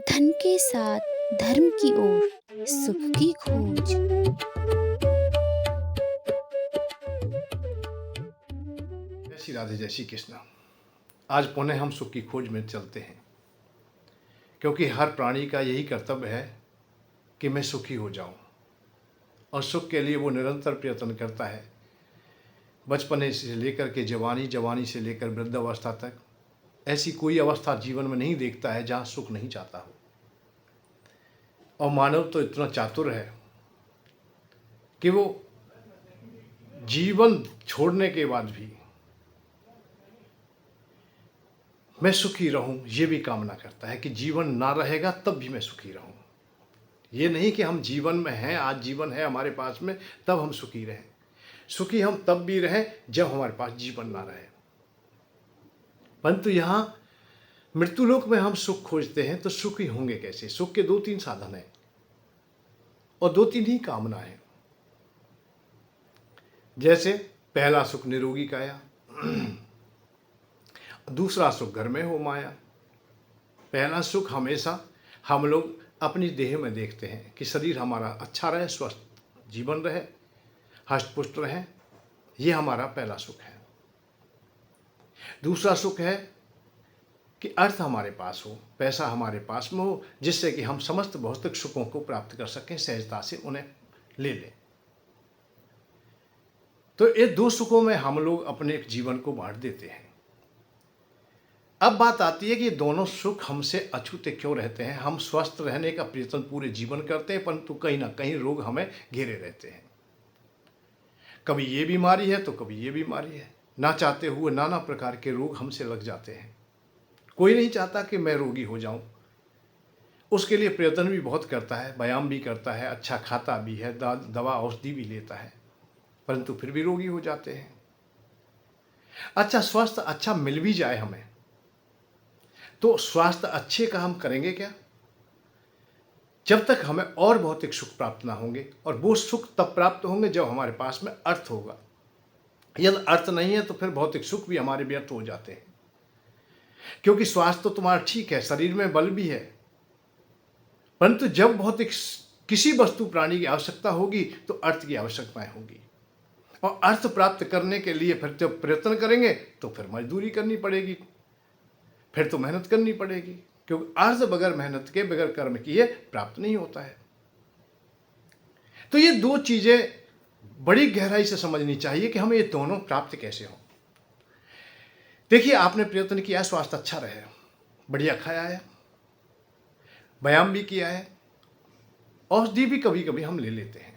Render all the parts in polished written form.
धन के साथ धर्म की ओर सुख की खोज। जय श्री राधे, जय श्री कृष्ण। आज पुनः हम सुख की खोज में चलते हैं, क्योंकि हर प्राणी का यही कर्तव्य है कि मैं सुखी हो जाऊं, और सुख के लिए वो निरंतर प्रयत्न करता है। बचपन से लेकर के जवानी, जवानी से लेकर वृद्धावस्था तक ऐसी कोई अवस्था जीवन में नहीं देखता है जहां सुख नहीं चाहता हो। और मानव तो इतना चातुर है कि वो जीवन छोड़ने के बाद भी मैं सुखी रहूं, ये भी कामना करता है कि जीवन ना रहेगा तब भी मैं सुखी रहूं। ये नहीं कि हम जीवन में हैं, आज जीवन है हमारे पास में, तब हम सुखी रहें। सुखी हम तब भी रहें जब हमारे पास जीवन ना रहे। परंतु यहाँ मृत्युलोक में हम सुख खोजते हैं तो सुखी होंगे कैसे? सुख के दो तीन साधन हैं और दो तीन ही कामना है। जैसे पहला सुख निरोगी काया, दूसरा सुख घर में हो माया। पहला सुख हमेशा हम लोग अपनी देह में देखते हैं कि शरीर हमारा अच्छा रहे, स्वस्थ जीवन रहे, हष्ट पुष्ट रहे। ये हमारा पहला सुख है। दूसरा सुख है कि अर्थ हमारे पास हो, पैसा हमारे पास में हो, जिससे कि हम समस्त भौतिक सुखों को प्राप्त कर सकें, सहजता से उन्हें ले लें। तो ये दो सुखों में हम लोग अपने जीवन को बांट देते हैं। अब बात आती है कि दोनों सुख हमसे अछूते क्यों रहते हैं? हम स्वस्थ रहने का प्रयत्न पूरे जीवन करते हैं, परंतु कहीं ना कहीं रोग हमें घेरे रहते हैं। कभी ये बीमारी है तो कभी ये बीमारी है। ना चाहते हुए नाना प्रकार के रोग हमसे लग जाते हैं। कोई नहीं चाहता कि मैं रोगी हो जाऊं। उसके लिए प्रयत्न भी बहुत करता है, व्यायाम भी करता है, अच्छा खाता भी है, दवा औषधि भी लेता है, परंतु फिर भी रोगी हो जाते हैं। अच्छा स्वास्थ्य अच्छा मिल भी जाए हमें, तो स्वास्थ्य अच्छे का हम करेंगे क्या जब तक हमें और भौतिक सुख प्राप्त ना होंगे? और वो सुख तब प्राप्त होंगे जब हमारे पास में अर्थ होगा। यदि अर्थ नहीं है तो फिर भौतिक सुख भी हमारे व्यर्थ हो जाते हैं। क्योंकि स्वास्थ्य तो तुम्हारा ठीक है, शरीर में बल भी है, परंतु जब भौतिक किसी वस्तु प्राणी की आवश्यकता होगी तो अर्थ की आवश्यकताएं होगी। और अर्थ प्राप्त करने के लिए फिर जब प्रयत्न करेंगे तो फिर मजदूरी करनी पड़ेगी, फिर तो मेहनत करनी पड़ेगी, क्योंकि अर्थ बगैर मेहनत के, बगैर कर्म किए प्राप्त नहीं होता है। तो ये दो चीजें बड़ी गहराई से समझनी चाहिए कि हमें ये दोनों प्राप्त कैसे हो। देखिए, आपने प्रयत्न किया, स्वास्थ्य अच्छा रहे, बढ़िया खाया है, व्यायाम भी किया है, औषधि भी कभी कभी हम ले लेते हैं,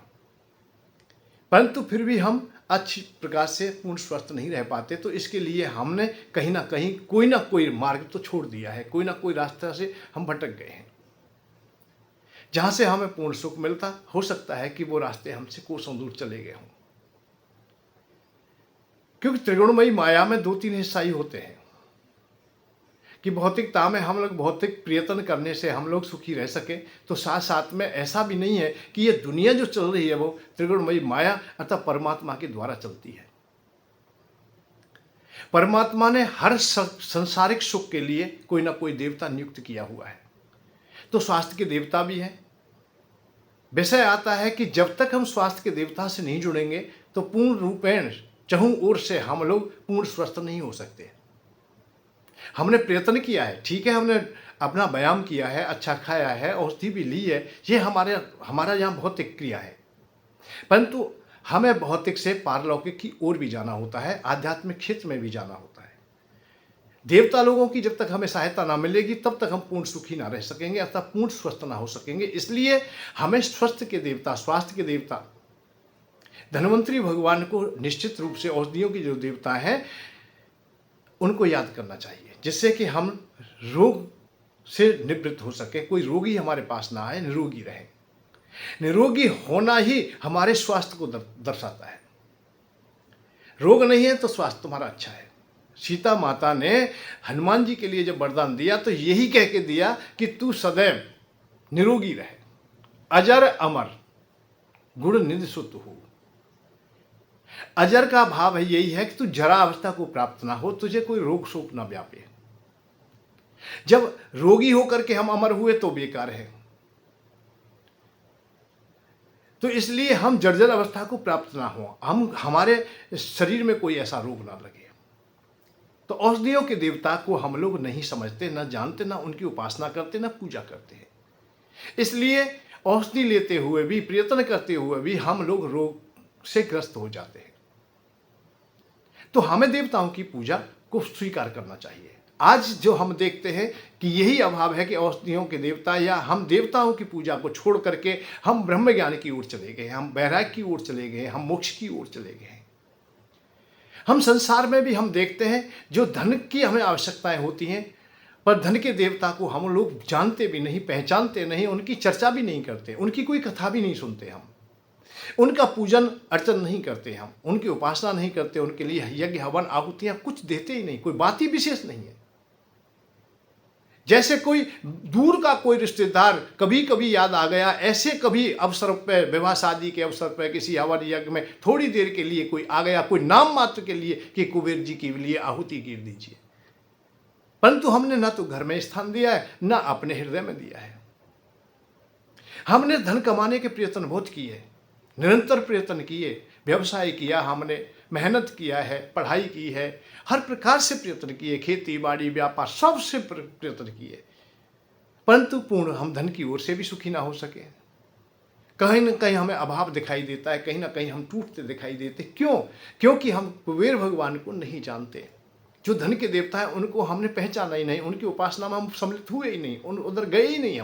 परंतु फिर भी हम अच्छी प्रकार से पूर्ण स्वस्थ नहीं रह पाते। तो इसके लिए हमने कहीं ना कहीं कोई ना कोई मार्ग तो छोड़ दिया है, कोई ना कोई रास्ता से हम भटक गए हैं। जहां से हमें पूर्ण सुख मिलता, हो सकता है कि वो रास्ते हमसे कोसों दूर चले गए हों। क्योंकि त्रिगुणमयी माया में दो तीन हिस्सा ही होते हैं कि भौतिकता में हम लोग भौतिक प्रयत्न करने से हम लोग सुखी रह सके, तो साथ साथ में ऐसा भी नहीं है कि ये दुनिया जो चल रही है वो त्रिगुणमयी माया अर्थात परमात्मा के द्वारा चलती है। परमात्मा ने हर संसारिक सुख के लिए कोई ना कोई देवता नियुक्त किया हुआ है। तो स्वास्थ्य के देवता भी हैं। विषय आता है कि जब तक हम स्वास्थ्य के देवता से नहीं जुड़ेंगे तो पूर्ण रूपेण चहुं ओर से हम लोग पूर्ण स्वस्थ नहीं हो सकते। हमने प्रयत्न किया है, ठीक है, हमने अपना व्यायाम किया है, अच्छा खाया है, औषधि भी ली है, ये हमारा यहाँ भौतिक क्रिया है, परंतु हमें भौतिक से पारलौकिक की ओर भी जाना होता है, आध्यात्मिक क्षेत्र में भी जाना होता है। देवता लोगों की जब तक हमें सहायता ना मिलेगी तब तक हम पूर्ण सुखी ना रह सकेंगे, अर्थात पूर्ण स्वस्थ ना हो सकेंगे। इसलिए हमें स्वस्थ के देवता, स्वास्थ्य के देवता, धन्वंतरी भगवान को निश्चित रूप से, औषधियों की जो देवता हैं उनको याद करना चाहिए, जिससे कि हम रोग से निवृत्त हो सके, कोई रोगी हमारे पास ना आए, निरोगी रहे। निरोगी होना ही हमारे स्वास्थ्य को दर्शाता है। रोग नहीं है तो स्वास्थ्य तुम्हारा अच्छा है। सीता माता ने हनुमान जी के लिए जब वरदान दिया तो यही कह के दिया कि तू सदैव निरोगी रहे, अजर अमर गुण निधि सुत हो। अजर का भाव है यही है कि तू जरा अवस्था को प्राप्त ना हो, तुझे कोई रोग शोक ना व्यापे। जब रोगी होकर के हम अमर हुए तो बेकार है। तो इसलिए हम जर्जर अवस्था को प्राप्त ना हो, हमारे शरीर में कोई ऐसा रोग ना लगे। तो औषधियों के देवता को हम लोग नहीं समझते, ना जानते, ना उनकी उपासना करते, ना पूजा करते हैं। इसलिए औषधि लेते हुए भी, प्रयत्न करते हुए भी हम लोग रोग से ग्रस्त हो जाते हैं। तो हमें देवताओं की पूजा को स्वीकार करना चाहिए। आज जो हम देखते हैं कि यही अभाव है कि औषधियों के देवता या हम देवताओं की पूजा को छोड़ करके हम ब्रह्म ज्ञान की ओर चले गए, हम वैराग्य की ओर चले गए, हम मोक्ष की ओर चले गए। हम संसार में भी हम देखते हैं जो धन की हमें आवश्यकताएं होती हैं, पर धन के देवता को हम लोग जानते भी नहीं, पहचानते नहीं, उनकी चर्चा भी नहीं करते, उनकी कोई कथा भी नहीं सुनते, हम उनका पूजन अर्चन नहीं करते, हम उनकी उपासना नहीं करते, उनके लिए यज्ञ हवन आहुतियां कुछ देते ही नहीं, कोई बात ही विशेष नहीं है। जैसे कोई दूर का कोई रिश्तेदार कभी कभी याद आ गया, ऐसे कभी अवसर पर, विवाह शादी के अवसर पर, किसी हवन यज्ञ में थोड़ी देर के लिए कोई आ गया, कोई नाम मात्र के लिए कि कुबेर जी के लिए आहुति गिर दीजिए, परंतु हमने ना तो घर में स्थान दिया है, ना अपने हृदय में दिया है। हमने धन कमाने के प्रयत्न बहुत किए, निरंतर प्रयत्न किए, व्यवसाय किया, हमने मेहनत किया है, पढ़ाई की है, हर प्रकार से प्रयत्न किए, खेती बाड़ी व्यापार सबसे प्रयत्न किए, परंतु पूर्ण हम धन की ओर से भी सुखी ना हो सके। कहीं ना कहीं हमें अभाव दिखाई देता है, कहीं ना कहीं हम टूटते दिखाई देते। क्यों? क्योंकि हम कुबेर भगवान को नहीं जानते। जो धन के देवता है उनको हमने पहचाना ही नहीं, उनकी उपासना में हम सम्मिलित हुए ही नहीं, उधर गए ही नहीं।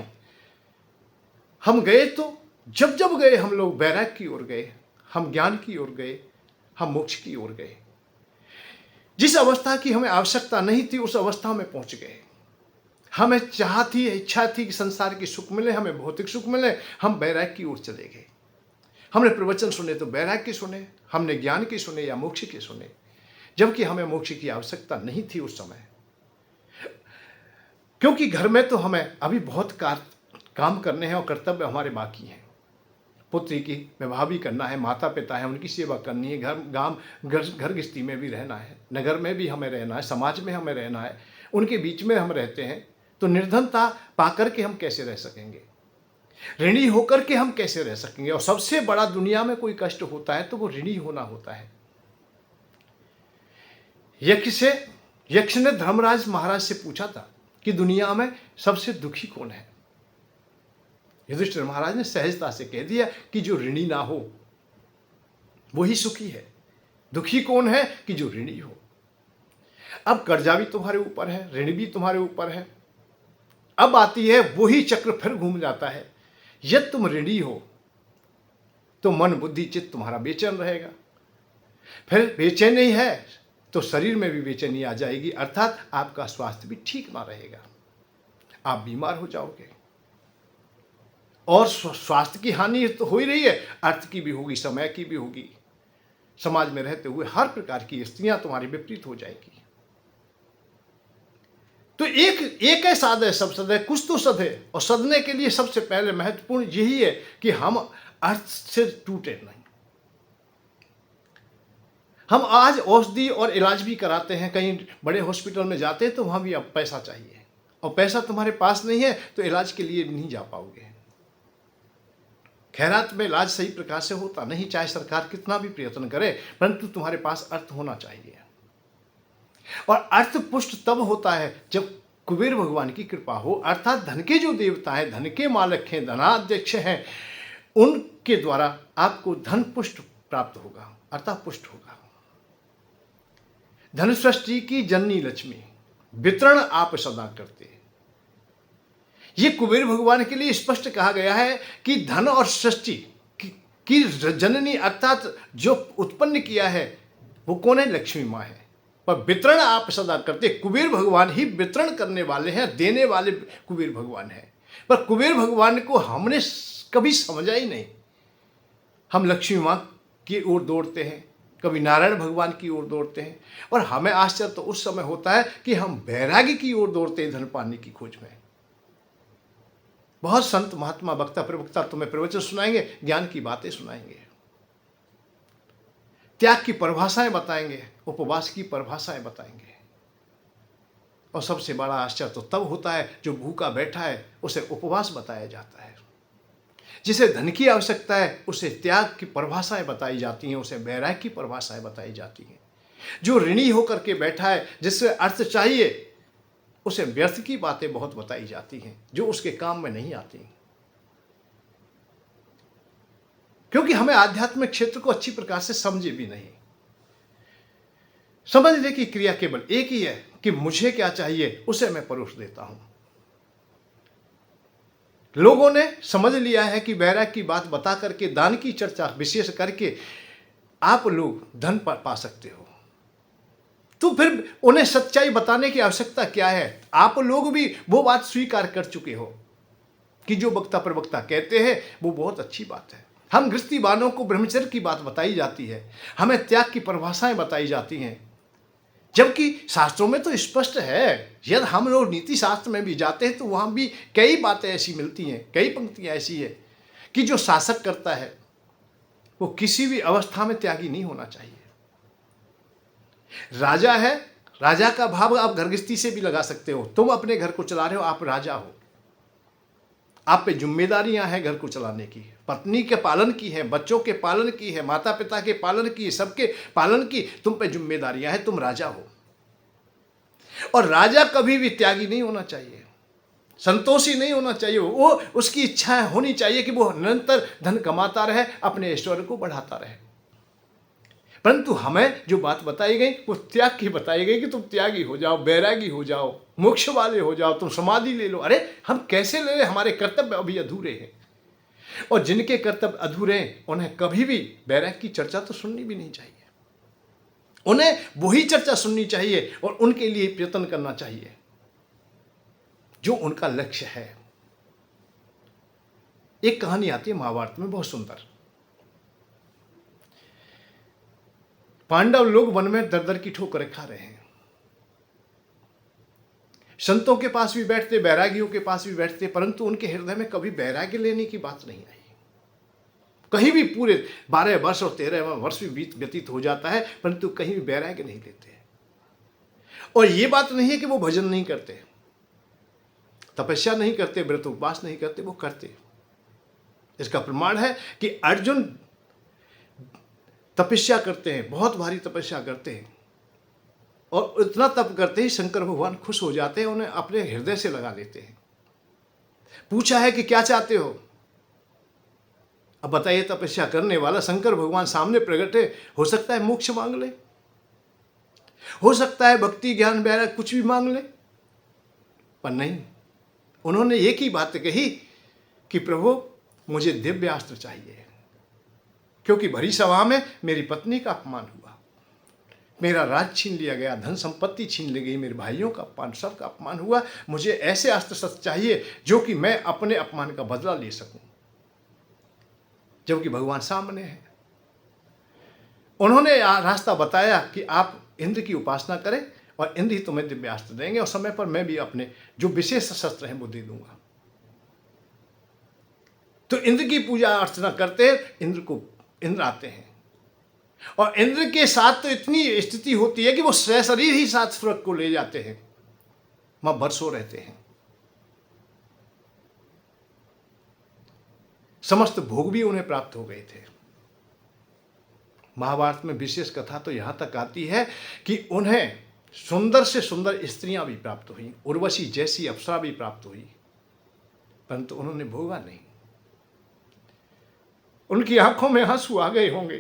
हम गए तो जब जब गए हम लोग वैराग्य की ओर गए, हम ज्ञान की ओर गए, हम मोक्ष की ओर गए। जिस अवस्था की हमें आवश्यकता नहीं थी उस अवस्था में पहुंच गए। हमें चाह थी, इच्छा थी कि संसार की सुख मिले, हमें भौतिक सुख मिले, हम वैराग्य की ओर चले गए। हमने प्रवचन सुने तो वैराग्य के सुने, हमने ज्ञान के सुने या मोक्ष के सुने, जबकि हमें मोक्ष की आवश्यकता नहीं थी उस समय। क्योंकि घर में तो हमें अभी बहुत काम करने हैं और कर्तव्य हमारे बाकी हैं। पुत्री की विवाह भी करना है, माता पिता है उनकी सेवा करनी है, घर गृहस्थी में भी रहना है, नगर में भी हमें रहना है, समाज में हमें रहना है, उनके बीच में हम रहते हैं। तो निर्धनता पाकर के हम कैसे रह सकेंगे? ऋणी होकर के हम कैसे रह सकेंगे? और सबसे बड़ा दुनिया में कोई कष्ट होता है तो वो ऋणी होना होता है। यक्ष ने धर्मराज महाराज से पूछा था कि दुनिया में सबसे दुखी कौन है? युधिष्ठिर महाराज ने सहजता से कह दिया कि जो ऋणी ना हो वही सुखी है। दुखी कौन है? कि जो ऋणी हो। अब कर्जा भी तुम्हारे ऊपर है, ऋण भी तुम्हारे ऊपर है। अब आती है वही चक्र, फिर घूम जाता है। यदि तुम ऋणी हो तो मन बुद्धि चित्त तुम्हारा बेचैन रहेगा, फिर बेचैनी है तो शरीर में भी बेचैनी आ जाएगी, अर्थात आपका स्वास्थ्य भी ठीक ना रहेगा, आप बीमार हो जाओगे। और स्वास्थ्य की हानि तो हो ही रही है, अर्थ की भी होगी, समय की भी होगी। समाज में रहते हुए हर प्रकार की स्थितियां तुम्हारी विपरीत हो जाएगी। तो एक है साधे सब सधे, कुछ तो सधे, और सधने के लिए सबसे पहले महत्वपूर्ण यही है कि हम अर्थ से टूटे नहीं। हम आज औषधि और इलाज भी कराते हैं, कहीं बड़े हॉस्पिटल में जाते हैं तो वहां भी अब पैसा चाहिए, और पैसा तुम्हारे पास नहीं है तो इलाज के लिए नहीं जा पाओगे। खैरात में इलाज सही प्रकार से होता नहीं, चाहे सरकार कितना भी प्रयत्न करे, परंतु तुम्हारे पास अर्थ होना चाहिए। और अर्थ पुष्ट तब होता है जब कुबेर भगवान की कृपा हो, अर्थात धन के जो देवता हैं, धन के मालिक हैं, धनाध्यक्ष हैं, उनके द्वारा आपको धन पुष्ट प्राप्त होगा, अर्थात पुष्ट होगा। धन सृष्टि की जननी लक्ष्मी, वितरण आप सदा करते। ये कुबेर भगवान के लिए स्पष्ट कहा गया है कि धन और सृष्टि की जननी अर्थात जो उत्पन्न किया है वो कौन है? लक्ष्मी माँ है। पर वितरण आप सदा करते, कुबेर भगवान ही वितरण करने वाले हैं, देने वाले कुबेर भगवान हैं। पर कुबेर भगवान को हमने कभी समझा ही नहीं। हम लक्ष्मी माँ की ओर दौड़ते हैं, कभी नारायण भगवान की ओर दौड़ते हैं, और हमें आश्चर्य तो उस समय होता है कि हम वैराग्य की ओर दौड़ते हैं धन पाने की खोज में। बहुत संत महात्मा वक्ता प्रवक्ता तुम्हें प्रवचन सुनाएंगे, ज्ञान की बातें सुनाएंगे, त्याग की परिभाषाएं बताएंगे, उपवास की परिभाषाएं बताएंगे, और सबसे बड़ा आश्चर्य तो तब होता है जो भूखा बैठा है उसे उपवास बताया जाता है। जिसे धन की आवश्यकता है उसे त्याग की परिभाषाएं बताई जाती हैं, उसे वैराग्य की परिभाषाएं बताई जाती हैं। जो ऋणी होकर के बैठा है, जिससे अर्थ चाहिए, उसे व्यर्थ की बातें बहुत बताई जाती हैं जो उसके काम में नहीं आती। क्योंकि हमें आध्यात्मिक क्षेत्र को अच्छी प्रकार से समझे भी नहीं। समझने की क्रिया केवल एक ही है कि मुझे क्या चाहिए उसे मैं परोस देता हूं। लोगों ने समझ लिया है कि वैराग्य की बात बता करके, दान की चर्चा विशेष करके आप लोग धन पा सकते हो। तो फिर उन्हें सच्चाई बताने की आवश्यकता क्या है? आप लोग भी वो बात स्वीकार कर चुके हो कि जो वक्ता प्रवक्ता कहते हैं वो बहुत अच्छी बात है। हम गृहस्थी वालों को ब्रह्मचर्य की बात बताई जाती है, हमें त्याग की परिभाषाएं बताई जाती हैं, जबकि शास्त्रों में तो स्पष्ट है। यदि हम लोग नीति शास्त्र में भी जाते हैं तो वहां भी कई बातें ऐसी मिलती हैं, कई पंक्तियां ऐसी है कि जो शासक करता है वो किसी भी अवस्था में त्यागी नहीं होना चाहिए। राजा है, राजा का भाव आप घर गृहस्थी से भी लगा सकते हो। तुम अपने घर को चला रहे हो, आप राजा हो, आप पे जिम्मेदारियां हैं घर को चलाने की, पत्नी के पालन की है, बच्चों के पालन की है, माता पिता के पालन की, सबके पालन की तुम पे जिम्मेदारियां हैं, तुम राजा हो। और राजा कभी भी त्यागी नहीं होना चाहिए, संतोषी नहीं होना चाहिए। वो उसकी इच्छा होनी चाहिए कि वो निरंतर धन कमाता रहे, अपने ऐश्वर्य को बढ़ाता रहे। परंतु हमें जो बात बताई गई वो त्याग की बताई गई कि तुम त्यागी हो जाओ, बैरागी हो जाओ, मोक्ष वाले हो जाओ, तुम समाधि ले लो। अरे हम कैसे ले लें? हमारे कर्तव्य अभी अधूरे हैं। और जिनके कर्तव्य अधूरे हैं उन्हें कभी भी बैराग की चर्चा तो सुननी भी नहीं चाहिए। उन्हें वही चर्चा सुननी चाहिए और उनके लिए प्रयत्न करना चाहिए जो उनका लक्ष्य है। एक कहानी आती है महाभारत में, बहुत सुंदर। पांडव लोग वन में दर दर की ठोकरें खा रहे हैं। संतों के पास भी बैठते, बैरागियों के पास भी बैठते, परंतु उनके हृदय में कभी बैराग्य लेने की बात नहीं आई। कहीं भी पूरे 12 वर्ष और 13 वर्ष भी व्यतीत हो जाता है, परंतु कहीं भी बैराग्य नहीं लेते। और ये बात नहीं है कि वो भजन नहीं करते, तपस्या नहीं करते, व्रत उपवास नहीं करते, वो करते। इसका प्रमाण है कि अर्जुन तपस्या करते हैं, बहुत भारी तपस्या करते हैं, और इतना तप करते ही शंकर भगवान खुश हो जाते हैं, उन्हें अपने हृदय से लगा लेते हैं। पूछा है कि क्या चाहते हो? अब बताइए, तपस्या करने वाला शंकर भगवान सामने प्रकट है, हो सकता है मोक्ष मांग ले, हो सकता है भक्ति ज्ञान वैराग्य कुछ भी मांग ले, पर नहीं। उन्होंने एक ही बात कही कि प्रभु मुझे दिव्य अस्त्र चाहिए, क्योंकि भरी सभा में मेरी पत्नी का अपमान हुआ, मेरा राज छीन लिया गया, धन संपत्ति छीन ली गई, मेरे भाइयों का अपमान, सबका अपमान हुआ। मुझे ऐसे अस्त्र शस्त्र चाहिए जो कि मैं अपने अपमान का बदला ले सकूं, जबकि भगवान सामने है। उन्होंने रास्ता बताया कि आप इंद्र की उपासना करें और इंद्र ही तुम्हें दिव्य अस्त्र देंगे, और समय पर मैं भी अपने जो विशेष शस्त्र हैं वो दे दूंगा। तो इंद्र की पूजा अर्चना करते इंद्र आते हैं, और इंद्र के साथ तो इतनी स्थिति होती है कि वो सशरीर ही साथ स्वर्ग को ले जाते हैं, वहां बरसों रहते हैं। समस्त भोग भी उन्हें प्राप्त हो गए थे। महाभारत में विशेष कथा तो यहां तक आती है कि उन्हें सुंदर से सुंदर स्त्रियां भी प्राप्त हुई, उर्वशी जैसी अप्सरा भी प्राप्त हुई, परंतु उन्होंने भोगा नहीं। उनकी आंखों में आंसू आ गए होंगे,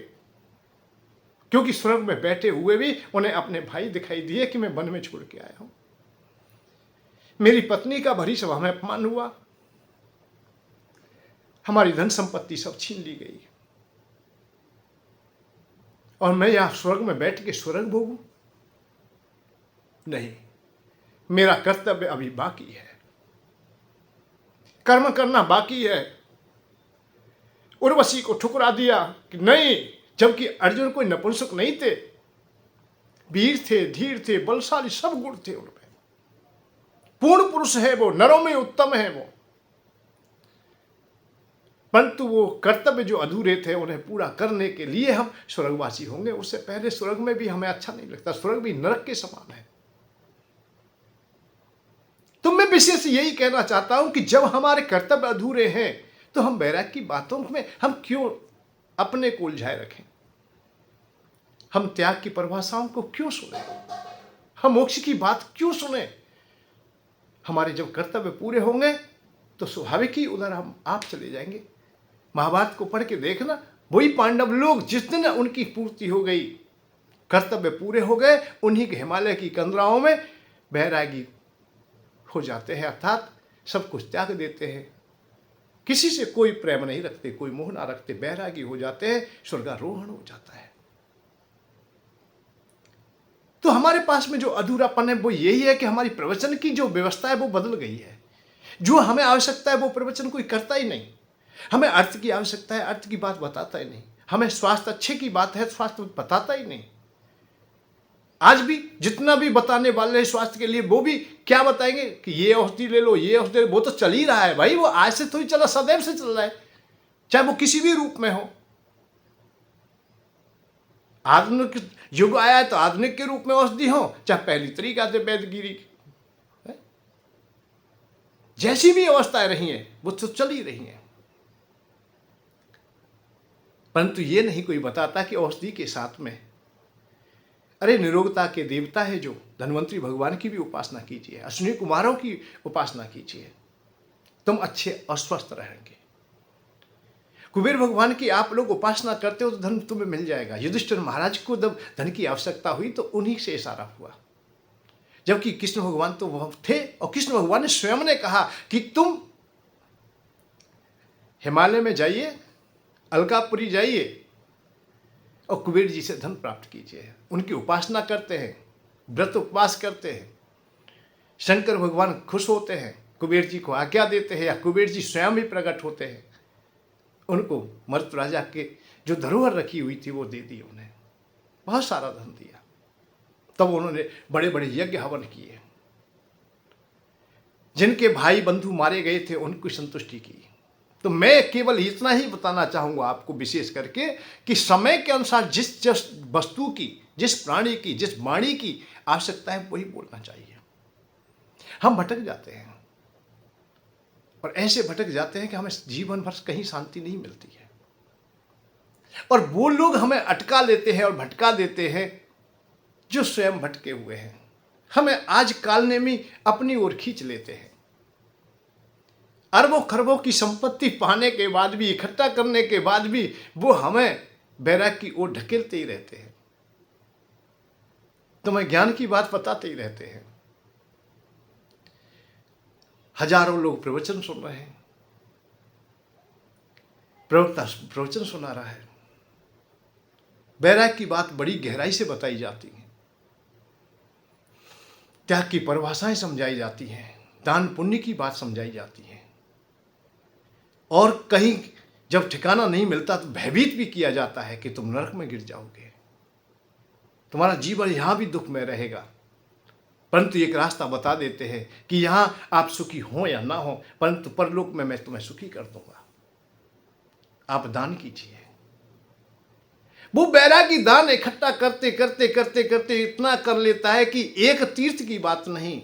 क्योंकि स्वर्ग में बैठे हुए भी उन्हें अपने भाई दिखाई दिए कि मैं वन में छोड़ के आया हूं, मेरी पत्नी का भरी सभा में अपमान हुआ, हमारी धन संपत्ति सब छीन ली गई, और मैं यहां स्वर्ग में बैठ के स्वर्ग भोगूं? नहीं, मेरा कर्तव्य अभी बाकी है, कर्म करना बाकी है। उर्वशी को ठुकरा दिया कि नहीं, जबकि अर्जुन कोई नपुंसक नहीं थे, वीर थे, धीर थे, बलशाली, सब गुण थे उनमें, पूर्ण पुरुष है वो, नरों में उत्तम है वो, परंतु वो कर्तव्य जो अधूरे थे उन्हें पूरा करने के लिए हम स्वर्गवासी होंगे। उससे पहले स्वर्ग में भी हमें अच्छा नहीं लगता, स्वर्ग भी नरक के समान है। तो मैं विशेष यही कहना चाहता हूं कि जब हमारे कर्तव्य अधूरे हैं तो हम वैराग्य की बातों में हम क्यों अपने को उलझाए रखें? हम त्याग की परिभाषाओं को क्यों सुने? हम मोक्ष की बात क्यों सुने? हमारे जब कर्तव्य पूरे होंगे तो स्वाभाविक ही उधर हम आप चले जाएंगे। महाभारत को पढ़ के देखना, वही पांडव लोग जिस दिन उनकी पूर्ति हो गई, कर्तव्य पूरे हो गए, उन्हीं के हिमालय की कंदराओं में बैरागी हो जाते हैं, अर्थात सब कुछ त्याग देते हैं, किसी से कोई प्रेम नहीं रखते, कोई मोह ना रखते, बैरागी हो जाते हैं, स्वर्गारोहण हो जाता है। तो हमारे पास में जो अधूरापन है वो यही है कि हमारी प्रवचन की जो व्यवस्था है वो बदल गई है। जो हमें आवश्यकता है वो प्रवचन कोई करता ही नहीं। हमें अर्थ की आवश्यकता है, अर्थ की बात बताता ही नहीं। हमें स्वास्थ्य अच्छे की बात है, स्वास्थ्य बताता ही नहीं। आज भी जितना भी बताने वाले हैं स्वास्थ्य के लिए, वो भी क्या बताएंगे कि ये औषधि ले लो, ये औषधि, वो तो चल ही रहा है भाई, वो आज से थोड़ी चला, सदैव से चल रहा है, चाहे वो किसी भी रूप में हो। आधुनिक युग आया है तो आधुनिक के रूप में औषधि हो, चाहे पहली तरीका से वैद्यगिरी, जैसी भी अवस्थाएं रही हैं वो तो चल ही रही हैं। परंतु ये नहीं कोई बताता कि औषधि के साथ में, अरे निरोगता के देवता है जो धन्वंतरी भगवान की भी उपासना कीजिए, अश्विनी कुमारों की उपासना कीजिए, तुम अच्छे अस्वस्थ रहेंगे। कुबेर भगवान की आप लोग उपासना करते हो तो धन तुम्हें मिल जाएगा। युधिष्ठिर महाराज को जब धन की आवश्यकता हुई तो उन्हीं से इशारा हुआ, जबकि कृष्ण भगवान तो वह थे, और कृष्ण भगवान ने स्वयं ने कहा कि तुम हिमालय में जाइए, अलकापुरी जाइए और कुबेर जी से धन प्राप्त कीजिए। उनकी उपासना करते हैं, व्रत उपवास करते हैं, शंकर भगवान खुश होते हैं, कुबेर जी को आज्ञा देते हैं, या कुबेर जी स्वयं ही प्रकट होते हैं, उनको मर्त राजा के जो धरोहर रखी हुई थी वो दे दी, उन्हें बहुत सारा धन दिया। तब उन्होंने बड़े बड़े यज्ञ हवन किए, जिनके भाई बंधु मारे गए थे उनकी संतुष्टि की। तो मैं केवल इतना ही बताना चाहूँगा आपको विशेष करके कि समय के अनुसार जिस जिस वस्तु की, जिस प्राणी की, जिस वाणी की आवश्यकता है वही बोलना चाहिए। हम भटक जाते हैं, और ऐसे भटक जाते हैं कि हमें जीवन भर कहीं शांति नहीं मिलती है, और वो लोग हमें अटका लेते हैं और भटका देते हैं जो स्वयं भटके हुए हैं। हमें आज कालने में अपनी ओर खींच लेते हैं। अरबों खरबों की संपत्ति पाने के बाद भी, इकट्ठा करने के बाद भी वो हमें बैराग की ओर ढकेलते ही रहते हैं, तुम्हें ज्ञान की बात बताते ही रहते हैं। हजारों लोग प्रवचन सुन रहे हैं, प्रवक्ता प्रवचन सुना रहा है, बैराग की बात बड़ी गहराई से बताई जाती है, त्याग की परिभाषाएं समझाई जाती हैं, दान पुण्य की बात समझाई जाती है, और कहीं जब ठिकाना नहीं मिलता तो भयभीत भी किया जाता है कि तुम नरक में गिर जाओगे, तुम्हारा जीवन यहां भी दुख में रहेगा। परंतु एक रास्ता बता देते हैं कि यहां आप सुखी हो या ना हो, परंतु परलोक में मैं तुम्हें सुखी कर दूंगा, आप दान कीजिए। वो बैरागी दान इकट्ठा करते करते करते करते इतना कर लेता है कि एक तीर्थ की बात नहीं,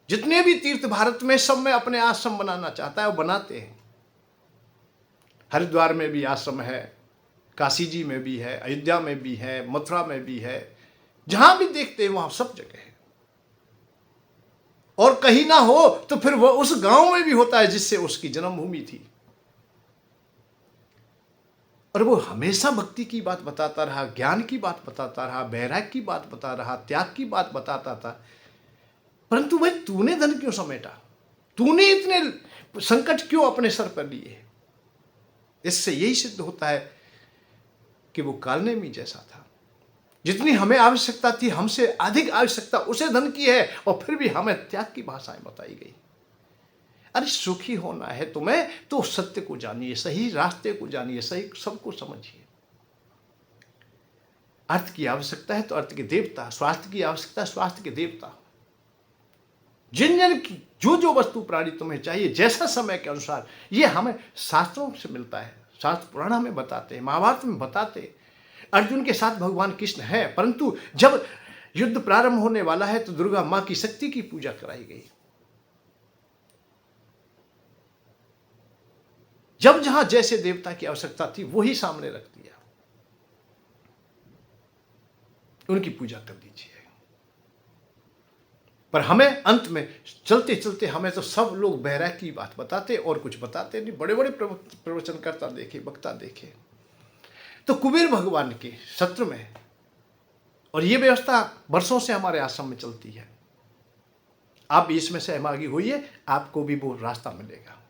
जितने भी तीर्थ भारत में सब में अपने आश्रम बनाना चाहता है वो बनाते हैं। हरिद्वार में भी आश्रम है, काशी जी में भी है, अयोध्या में भी है, मथुरा में भी है, जहां भी देखते हैं वहां सब जगह है। और कहीं ना हो तो फिर वह उस गांव में भी होता है जिससे उसकी जन्मभूमि थी। और वो हमेशा भक्ति की बात बताता रहा, ज्ञान की बात बताता रहा, वैराग्य की बात बता रहा, त्याग की बात बताता था। परंतु भाई तूने धन क्यों समेटा, तूने इतने संकट क्यों अपने सर पर लिए? इससे यही सिद्ध होता है कि वो कालनेमी जैसा था। जितनी हमें आवश्यकता थी हमसे अधिक आवश्यकता उसे धन की है, और फिर भी हमें त्याग की भाषाएं बताई गई। अरे सुखी होना है तुम्हें तो सत्य को जानिए, सही रास्ते को जानिए, सही सबको समझिए। अर्थ की आवश्यकता है तो अर्थ के देवता, स्वास्थ्य की आवश्यकता है स्वास्थ्य के देवता। जिन जन की जो जो वस्तु प्राणी तुम्हें चाहिए, जैसा समय के अनुसार, ये हमें शास्त्रों से मिलता है। शास्त्र पुराण हमें बताते हैं, महाभारत में बताते हैं। अर्जुन के साथ भगवान कृष्ण है, परंतु जब युद्ध प्रारंभ होने वाला है तो दुर्गा मां की शक्ति की पूजा कराई गई। जब जहां जैसे देवता की आवश्यकता थी वही सामने रख दिया, उनकी पूजा कर दीजिए। पर हमें अंत में चलते चलते हमें तो सब लोग बहराग की बात बताते और कुछ बताते नहीं। बड़े बड़े प्रवचनकर्ता देखे, वक्ता देखे, तो कुबेर भगवान के सत्र में, और ये व्यवस्था वर्षों से हमारे आश्रम में चलती है, आप इसमें सहभागी होइए, आपको भी वो रास्ता मिलेगा।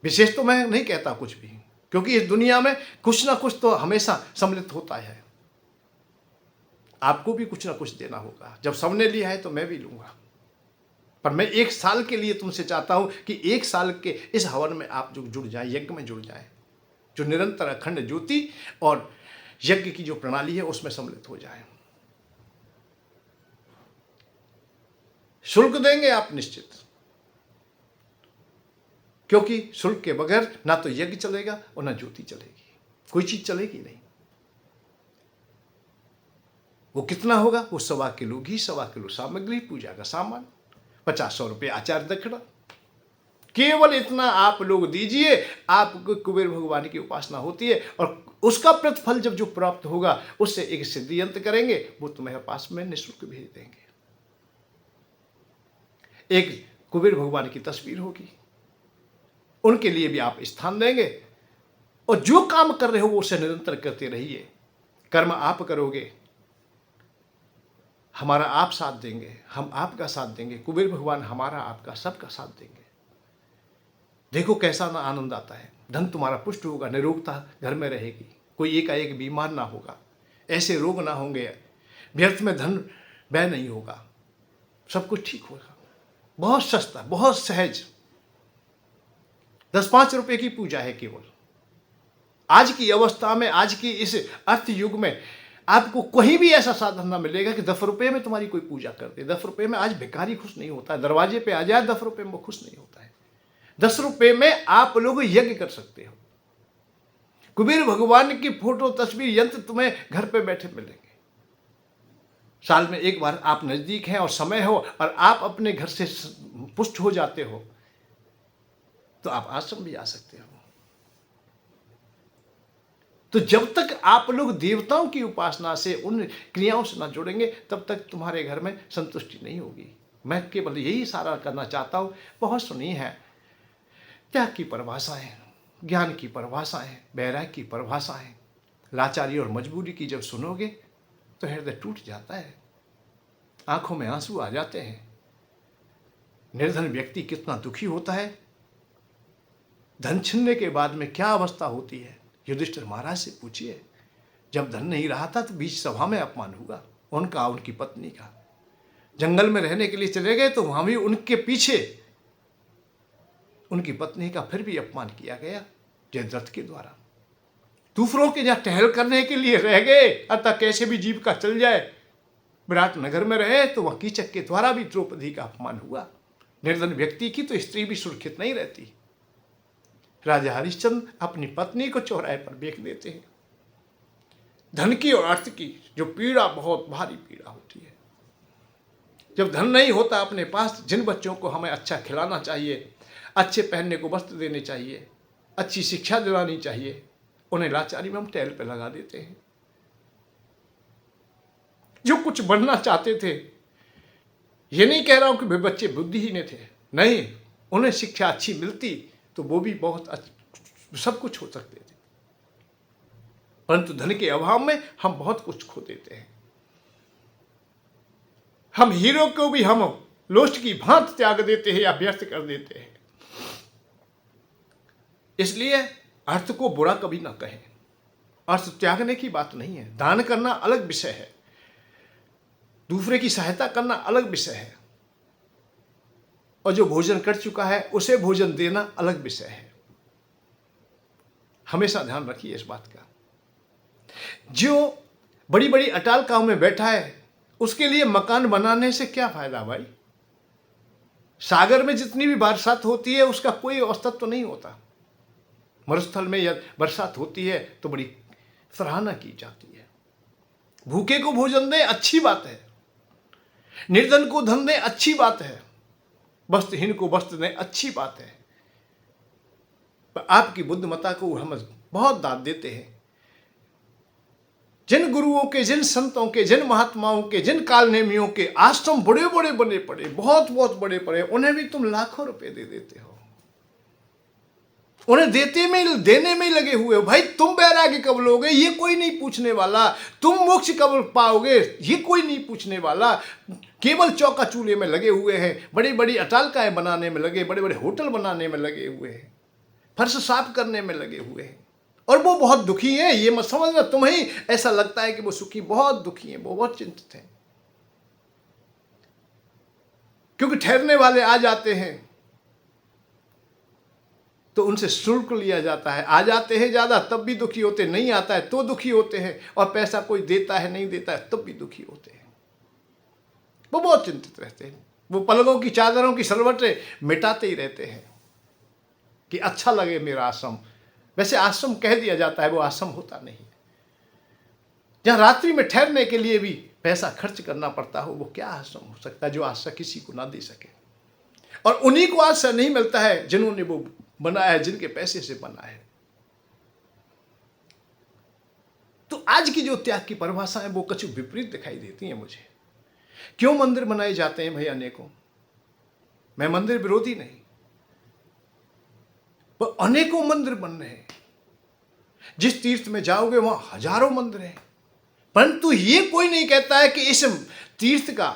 विशेष तो मैं नहीं कहता कुछ भी, क्योंकि इस दुनिया में कुछ ना कुछ तो हमेशा सम्मिलित होता है। आपको भी कुछ ना कुछ देना होगा। जब सबने लिया है तो मैं भी लूंगा। पर मैं 1 साल के लिए तुमसे चाहता हूं कि 1 साल के इस हवन में आप जो जुड़ जाए, यज्ञ में जुड़ जाए, जो निरंतर अखंड ज्योति और यज्ञ की जो प्रणाली है उसमें सम्मिलित हो जाए। शुल्क देंगे आप निश्चित, क्योंकि शुल्क के बगैर ना तो यज्ञ चलेगा और ना ज्योति चलेगी, कोई चीज चलेगी नहीं। वो कितना होगा? वो 1.25 किलो घी, 1.25 किलो सामग्री, पूजा का सामान, 50-100 रुपये आचार्य दक्षिणा, केवल इतना आप लोग दीजिए, आपको कुबेर भगवान की उपासना होती है। और उसका प्रतिफल जब जो प्राप्त होगा उससे एक सिद्धि यंत्र करेंगे, वो तुम्हारे पास में निःशुल्क भेज देंगे। एक कुबेर भगवान की तस्वीर होगी, उनके लिए भी आप स्थान देंगे। और जो काम कर रहे हो वो उसे निरंतर करते रहिए। कर्म आप करोगे, हमारा आप साथ देंगे, हम आपका साथ देंगे, कुबेर भगवान हमारा आपका सबका साथ देंगे। देखो कैसा ना आनंद आता है। धन तुम्हारा पुष्ट होगा, निरोगता घर में रहेगी, कोई एकाएक बीमार ना होगा, ऐसे रोग ना होंगे, व्यर्थ में धन व्यय नहीं होगा, सब कुछ ठीक होगा। बहुत सस्ता, बहुत सहज, 10-5 रुपए की पूजा है केवल। आज की अवस्था में, आज की इस अर्थ युग में आपको कहीं भी ऐसा साधन ना मिलेगा कि 10 रुपये में तुम्हारी कोई पूजा कर दे। 10 रुपये में आज भिखारी खुश नहीं होता है, दरवाजे पे आ जाए 10 रुपये में वो खुश नहीं होता है। 10 रुपये में आप लोग यज्ञ कर सकते हो। कुबेर भगवान की फोटो, तस्वीर, यंत्र तुम्हें घर पे बैठे मिलेंगे। साल में एक बार आप नजदीक हैं और समय हो और आप अपने घर से पुष्ट हो जाते हो तो आप आश्रम भी आ सकते हो। तो जब तक आप लोग देवताओं की उपासना से, उन क्रियाओं से ना जुड़ेंगे, तब तक तुम्हारे घर में संतुष्टि नहीं होगी। मैं केवल यही इशारा करना चाहता हूँ। बहुत सुनी है त्याग की परिभाषाएं, ज्ञान की परिभाषाएं, वैराग्य की परिभाषाएं, लाचारी और मजबूरी की जब सुनोगे तो हृदय टूट जाता है, आंखों में आंसू आ जाते हैं। निर्धन व्यक्ति कितना दुखी होता है, धन छिनने के बाद में क्या अवस्था होती है। युधिष्ठिर महाराज से पूछिए, जब धन नहीं रहा था तो बीच सभा में अपमान हुआ उनका, उनकी पत्नी का। जंगल में रहने के लिए चले गए तो वहां भी उनके पीछे उनकी पत्नी का फिर भी अपमान किया गया जयद्रथ के द्वारा। दूसरों के जहां टहल करने के लिए रह गए, अतः कैसे भी जीव का चल जाए, विराट नगर में रहे तो वहां कीचक के द्वारा भी द्रौपदी का अपमान हुआ। निर्धन व्यक्ति की तो स्त्री भी सुरक्षित नहीं रहती। राजा हरिश्चंद्र अपनी पत्नी को चौराहे पर बेच देते हैं। धन की और अर्थ की जो पीड़ा, बहुत भारी पीड़ा होती है। जब धन नहीं होता अपने पास, जिन बच्चों को हमें अच्छा खिलाना चाहिए, अच्छे पहनने को वस्त्र देने चाहिए, अच्छी शिक्षा दिलानी चाहिए, उन्हें लाचारी में हम टहल पे लगा देते हैं। जो कुछ बनना चाहते थे, ये नहीं कह रहा हूं कि वे बच्चे बुद्धिहीन थे, नहीं, उन्हें शिक्षा अच्छी मिलती तो वो भी बहुत सब कुछ हो सकते थे। परंतु धन के अभाव में हम बहुत कुछ खो देते हैं। हम हीरो को भी हम लोस्ट की भांति त्याग देते हैं या व्यर्थ कर देते हैं। इसलिए अर्थ को बुरा कभी ना कहें। अर्थ त्यागने की बात नहीं है। दान करना अलग विषय है, दूसरे की सहायता करना अलग विषय है, और जो भोजन कर चुका है उसे भोजन देना अलग विषय है। हमेशा ध्यान रखिए इस बात का। जो बड़ी बड़ी अटालकाओं में बैठा है उसके लिए मकान बनाने से क्या फायदा भाई। सागर में जितनी भी बरसात होती है उसका कोई औसत तो नहीं होता। मरुस्थल में यदि बरसात होती है तो बड़ी सराहना की जाती है। भूखे को भोजन दें, अच्छी बात है। निर्धन को धन दें, अच्छी बात है। वस्त्रहीन को वस्त्र दें, अच्छी बात है। पर आपकी बुद्धिमत्ता को हम बहुत दाद देते हैं। जिन गुरुओं के, जिन संतों के, जिन महात्माओं के, जिन कालनेमियों के आश्रम बड़े बड़े बने पड़े, बहुत बहुत बड़े पड़े, उन्हें भी तुम लाखों रुपए दे देते हो। उन्हें देने में ही लगे हुए हो। भाई तुम बैरागी कब लोगे, ये कोई नहीं पूछने वाला। तुम मोक्ष कब पाओगे, ये कोई नहीं पूछने वाला। केवल चौका चूल्हे में लगे हुए हैं, बड़ी बड़ी अटालकाएं बनाने में लगे, बड़े बड़े होटल बनाने में लगे हुए हैं, फर्श साफ करने में लगे हुए हैं। और वो बहुत दुखी हैं, ये मत समझना। तुम्हें ऐसा लगता है कि वो सुखी, बहुत दुखी हैं, वो बहुत चिंतित हैं। क्योंकि ठहरने वाले आ जाते हैं तो उनसे शुल्क लिया जाता है। आ जाते हैं ज़्यादा तब भी दुखी होते, नहीं आता है तो दुखी होते हैं, और पैसा कोई देता है नहीं देता है तब भी दुखी होते हैं। वो बहुत चिंतित रहते हैं। वो पलकों की चादरों की सलवटें मिटाते ही रहते हैं कि अच्छा लगे मेरा आश्रम। वैसे आश्रम कह दिया जाता है, वो आश्रम होता नहीं। जहाँ रात्रि में ठहरने के लिए भी पैसा खर्च करना पड़ता हो, वो क्या आश्रम हो सकता है जो आश्रय किसी को ना दे सके। और उन्हीं को आश्रय नहीं मिलता है जिन्होंने वो बनाया है, जिनके पैसे से बना है। तो आज की जो त्याग की परिभाषा है वो कुछ विपरीत दिखाई देती है मुझे। क्यों मंदिर बनाए जाते हैं भाई अनेकों? मैं मंदिर विरोधी नहीं, पर अनेकों मंदिर बन रहे हैं। जिस तीर्थ में जाओगे वहां हजारों मंदिर हैं, परंतु ये कोई नहीं कहता है कि इस तीर्थ का,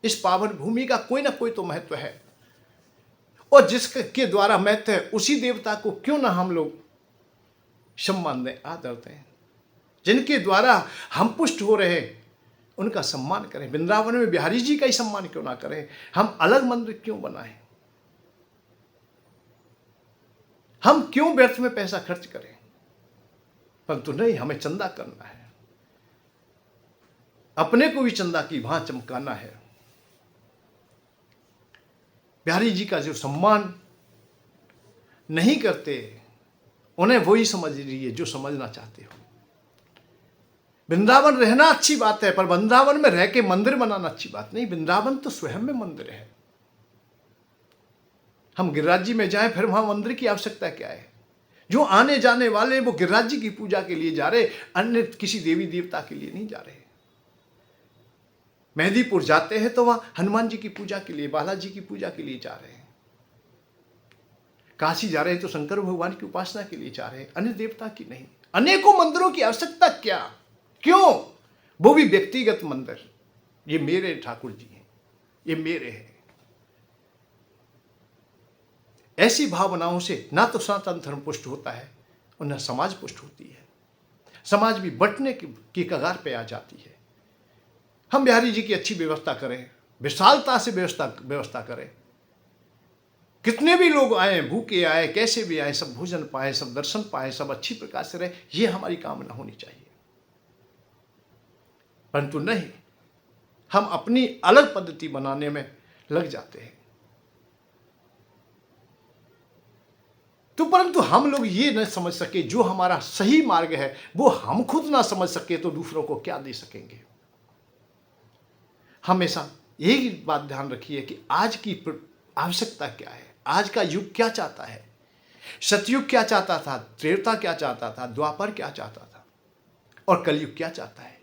इस पावन भूमि का कोई ना कोई तो महत्व है। और जिसके द्वारा महत्व है उसी देवता को क्यों ना हम लोग सम्मान दें, आदर दें। जिनके द्वारा हम पुष्ट हो रहे हैं उनका सम्मान करें। वृंदावन में बिहारी जी का ही सम्मान क्यों ना करें? हम अलग मंदिर क्यों बनाएं? हम क्यों व्यर्थ में पैसा खर्च करें? परंतु नहीं, हमें चंदा करना है, अपने को भी चंदा की भांति चमकाना है। बिहारी जी का जो सम्मान नहीं करते, उन्हें वही समझ लीजिए जो समझना चाहते हो। वृंदावन रहना अच्छी बात है, पर वृंदावन में रह के मंदिर बनाना अच्छी बात नहीं। वृंदावन तो स्वयं में मंदिर है। हम गिरिराज जी में जाएं फिर वहां मंदिर की आवश्यकता क्या है? जो आने जाने वाले वो गिरिराज जी की पूजा के लिए जा रहे, अन्य किसी देवी देवता के लिए नहीं जा रहे। मेहंदीपुर जाते हैं तो वहां हनुमान जी की पूजा के लिए, बालाजी की पूजा के लिए जा रहे हैं। काशी जा रहे हैं तो शंकर भगवान की उपासना के लिए जा रहे हैं, अन्य देवता की नहीं। अनेकों मंदिरों की आवश्यकता क्या? क्यों? वो भी व्यक्तिगत मंदिर। ये मेरे ठाकुर जी हैं, ये मेरे हैं। ऐसी भावनाओं से ना तो सनातन धर्म पुष्ट होता है और न समाज पुष्ट होती है। समाज भी बंटने की कगार पे आ जाती है। हम बिहारी जी की अच्छी व्यवस्था करें, विशालता से व्यवस्था करें। कितने भी लोग आए, भूखे आए, कैसे भी आए, सब भोजन पाए, सब दर्शन पाए, सब अच्छी प्रकार से रहे, ये हमारी कामना होनी चाहिए। परंतु नहीं, हम अपनी अलग पद्धति बनाने में लग जाते हैं। तो परंतु हम लोग ये न समझ सके जो हमारा सही मार्ग है वो हम खुद ना समझ सके तो दूसरों को क्या दे सकेंगे। हमेशा यही बात ध्यान रखिए कि आज की आवश्यकता क्या है, आज का युग क्या चाहता है। सतयुग क्या चाहता था, त्रेता क्या चाहता था, द्वापर क्या चाहता था, और कलयुग क्या चाहता है,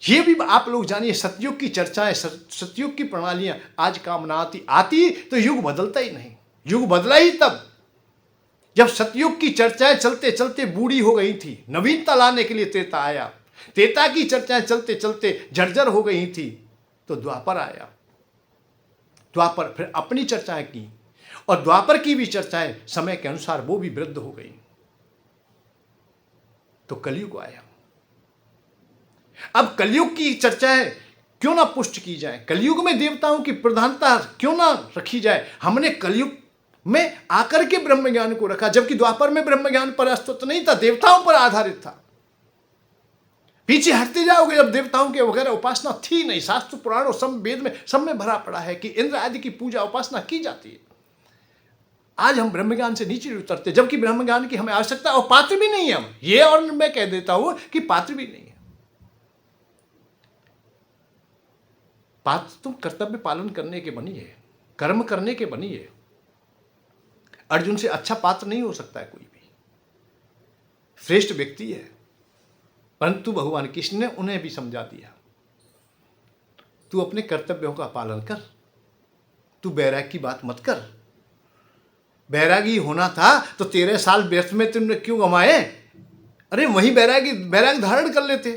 ये भी आप लोग जानिए। सतयुग की चर्चाएं, सतयुग की प्रणालियां आज काम ना आती तो युग बदलता ही नहीं। युग बदला ही तब जब सतयुग की चर्चाएं चलते चलते बूढ़ी हो गई थी, नवीनता लाने के लिए त्रेता आया। त्रेता की चर्चाएं चलते चलते जर्जर हो गई थी तो द्वापर आया। द्वापर फिर अपनी चर्चाएं की, और द्वापर की भी चर्चाएं समय के अनुसार वो भी वृद्ध हो गई तो कलयुग आया। अब कलयुग की चर्चाएं क्यों ना पुष्ट की जाए, कलयुग में देवताओं की प्रधानता क्यों ना रखी जाए। हमने कलयुग में आकर के ब्रह्म ज्ञान को रखा, जबकि द्वापर में ब्रह्म ज्ञान पर अस्तित्व नहीं था, देवताओं पर आधारित था। पीछे हटते जाओगे जब देवताओं के वगैरह उपासना थी नहीं। शास्त्र पुराणों सब वेद में सब में भरा पड़ा है कि इंद्र आदि की पूजा उपासना की जाती है। आज हम ब्रह्म ज्ञान से नीचे उतरते, जबकि ब्रह्म ज्ञान की हमें आवश्यकता और पात्र भी नहीं है हम। ये और मैं कह देता हूं कि पात्र भी नहीं है। बात तुम कर्तव्य पालन करने के बनी है, कर्म करने के बनी है। अर्जुन से अच्छा पात्र नहीं हो सकता है कोई भी, श्रेष्ठ व्यक्ति है। परंतु भगवान कृष्ण ने उन्हें भी समझा दिया, तू अपने कर्तव्यों का पालन कर, तू बैराग की बात मत कर। बैरागी होना था तो 13 साल व्यर्थ में तुमने क्यों गंवाए? अरे वही बैराग धारण कर लेते।